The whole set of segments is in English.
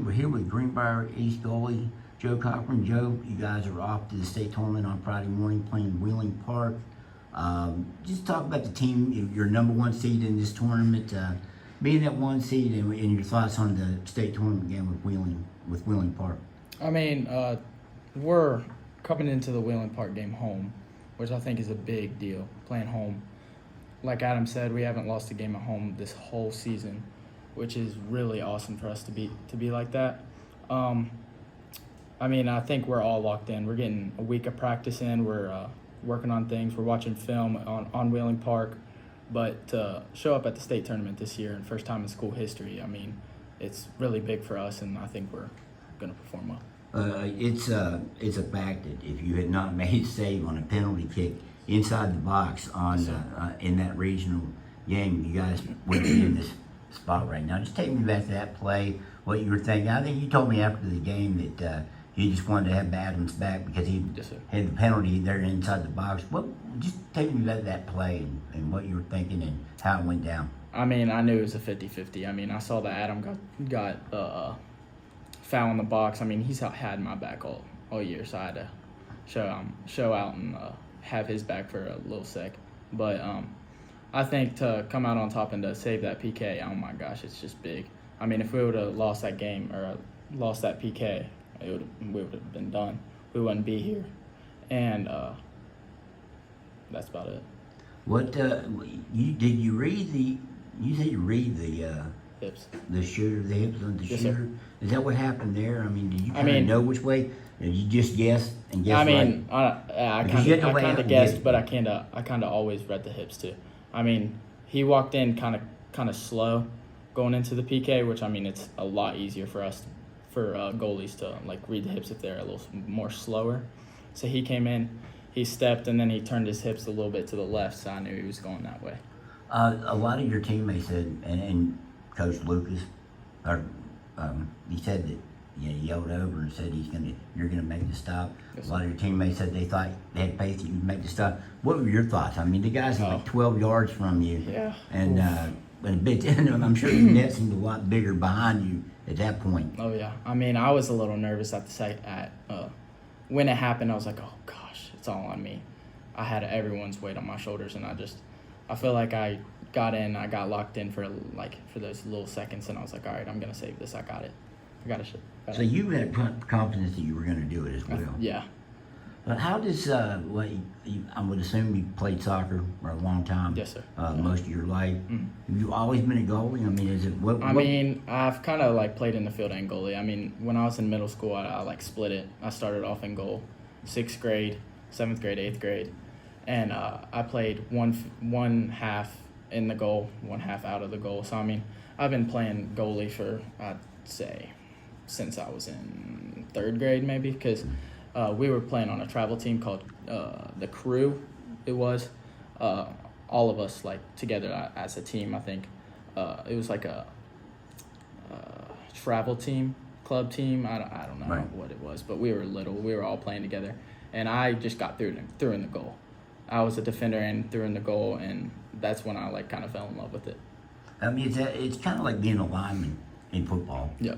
We're here with Greenbrier East goalie Joe Cochran. Joe, you guys are off to the state tournament on Friday morning playing Wheeling Park. Just talk about the team, your number one seed in this tournament, being that one seed, and your thoughts on the state tournament game with Wheeling Park. I mean, we're coming into the Wheeling Park game home, which I think is a big deal, playing home. Like Adam said, we haven't lost a game at home this whole season, which is really awesome for us to be like that. I mean, I think we're all locked in. We're getting a week of practice in. We're working on things. We're watching film on Wheeling Park. But to show up at the state tournament this year and first time in school history, I mean, it's really big for us, and I think we're going to perform well. It's a fact that if you had not made a save on a penalty kick inside the box in that regional game, you guys wouldn't be in this spot right now. Just take me back to that play, what you were thinking. I think you told me after the game that you just wanted to have Adams back because he had the penalty there inside the box. Just take me back to that play and what you were thinking and how it went down. I mean, I knew it was a 50-50. I mean, I saw that Adam got foul in the box. I mean, he's had my back all year, so I had to show out and have his back for a little sec. But I think to come out on top and to save that PK, oh my gosh, it's just big. I mean, if we would have lost that game or lost that PK, we would have been done. We wouldn't be here, and that's about it. What did you read the? You said you read the hips. The shooter, the hips on the Yes, shooter. sir. Is that what happened there? I mean, did you kind of know which way? Did you just guess and guess? I mean, I kind of guessed, but I kind of always read the hips too. I mean, he walked in kind of slow going into the PK, which I mean it's a lot easier for goalies to like read the hips if they're a little more slower. So he came in, he stepped, and then he turned his hips a little bit to the left, so I knew he was going that way. A lot of your teammates said, and Coach Lucas, he said that he yelled over and said you're gonna make the stop. Yes, a lot of your teammates said they thought they had faith that you'd make the stop. What were your thoughts? I mean, the guys are like 12 yards from you, and I'm sure the net seemed a lot bigger behind you at that point. Oh yeah, I mean, I was a little nervous at when it happened. I was like, oh gosh, it's all on me. I had everyone's weight on my shoulders, and I feel like I got locked in for those little seconds, and I was like, all right, I'm gonna save this. I got it. So you had confidence that you were going to do it as well. Yeah. But how does I would assume you played soccer for a long time. Yes, sir. Most of your life. Mm-hmm. Have you always been a goalie? I mean, is it what? I mean, I've kind of like played in the field and goalie. I mean, when I was in middle school, I like split it. I started off in goal, 6th grade, 7th grade, 8th grade, and I played one half in the goal, one half out of the goal. So I mean, I've been playing goalie for I'd say since I was in 3rd grade maybe, because we were playing on a travel team called the Crew. It was all of us like together as a team. I think it was like a travel team, club team. I don't know what it was, but we were little. We were all playing together, and I just got threw in the goal. I was a defender and threw in the goal, and that's when I like kind of fell in love with it. I mean, it's kind of like being a lineman in football. Yeah.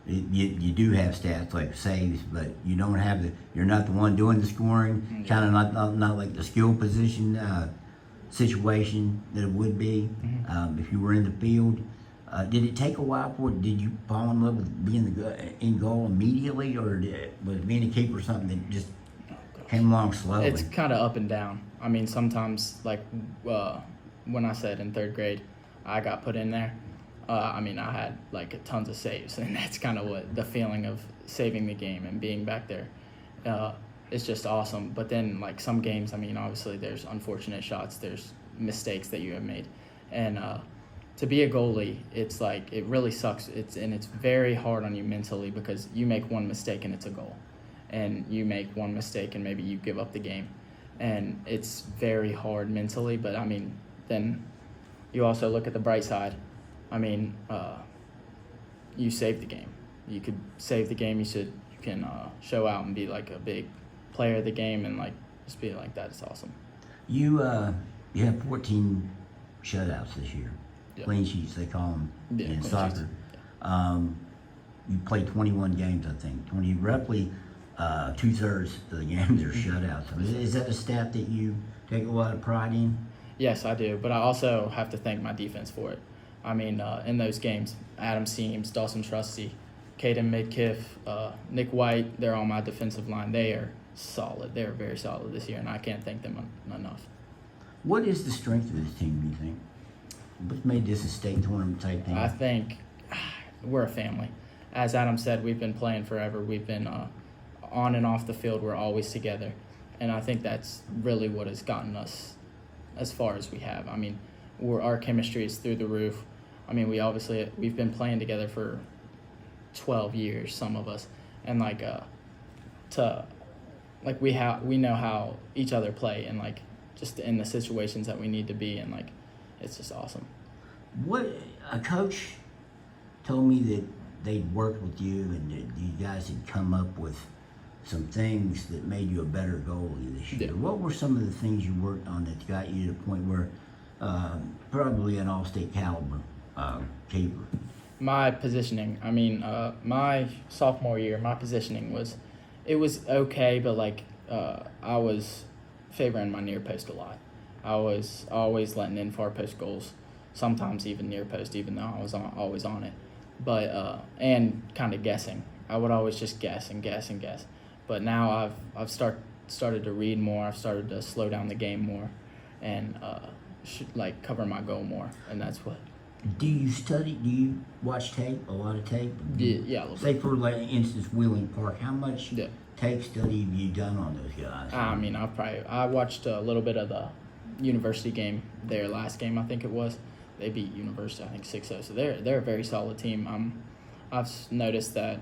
You do have stats like saves, but you don't have you're not the one doing the scoring. Mm-hmm. Kind of not like the skill position situation that it would be if you were in the field. Did it take a while for it? Did you fall in love with being in goal immediately, or was being a keeper something that just came along slowly? It's kind of up and down. I mean, sometimes like when I said in 3rd grade, I got put in there. I mean, I had like tons of saves, and that's kind of what the feeling of saving the game and being back there is just awesome. But then, like some games, I mean, obviously there's unfortunate shots, there's mistakes that you have made, and to be a goalie, it's like it really sucks. It's very hard on you mentally because you make one mistake and it's a goal, and you make one mistake and maybe you give up the game, and it's very hard mentally. But I mean, then you also look at the bright side. I mean, you saved the game. You could save the game. You can show out and be like a big player of the game, and like just be like that. It's awesome. You have 14 shutouts this year. Yep. Clean sheets they call them in soccer. you played 21 games, I think. 20, roughly 2/3 of the games are shutouts. Is that a stat that you take a lot of pride in? Yes, I do, but I also have to thank my defense for it. I mean, in those games, Adam Seams, Dawson Trusty, Caden Midkiff, Nick White, they're on my defensive line. They are solid. They're very solid this year, and I can't thank them enough. What is the strength of this team, do you think? What's made this a state tournament type thing? I think we're a family. As Adam said, we've been playing forever. We've been on and off the field. We're always together, and I think that's really what has gotten us as far as we have. I mean, our chemistry is through the roof. I mean, we've been playing together for 12 years, some of us, and we know how each other play, and just in the situations that we need to be, and it's just awesome. What a coach told me that they'd worked with you and that you guys had come up with some things that made you a better goalie this year. Yeah. What were some of the things you worked on that got you to the point where probably an all-state caliber keeper? My positioning, I mean, my sophomore year, my positioning was okay, but I was favoring my near post a lot. I was always letting in far post goals, sometimes even near post, even though I was always on it. But and kind of guessing. I would always just guess and guess and guess. But now I've started to read more. I've started to slow down the game more, and cover my goal more. And that's what. Do you study? Do you watch tape? A lot of tape? Yeah, a little Say bit. for instance, Wheeling Park. How much Yeah. tape study have you done on those guys? I mean, I watched a little bit of the University game, their last game, I think it was. They beat University, I think 6-0. So they're a very solid team. I've noticed that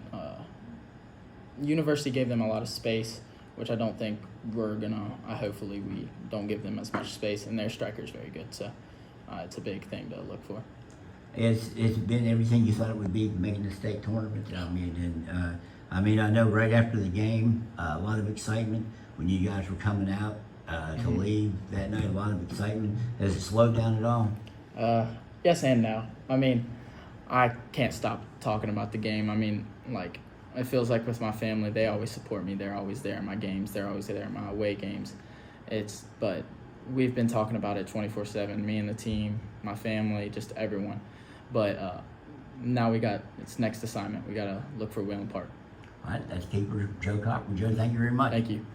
University gave them a lot of space, which I don't think we're gonna. Hopefully we don't give them as much space, and their striker's very good. So it's a big thing to look for. It's been everything you thought it would be making the state tournament. I mean, I know right after the game, a lot of excitement when you guys were coming out to leave that night. A lot of excitement. Has it slowed down at all? Yes and no. I mean, I can't stop talking about the game. I mean, it feels like with my family, they always support me. They're always there in my games. They're always there in my away games. But we've been talking about it 24/7. Me and the team, my family, just everyone. But now it's next assignment. We got to look for Wheeling Park. All right, that's keeper Joe Cochran. Joe, thank you very much. Thank you.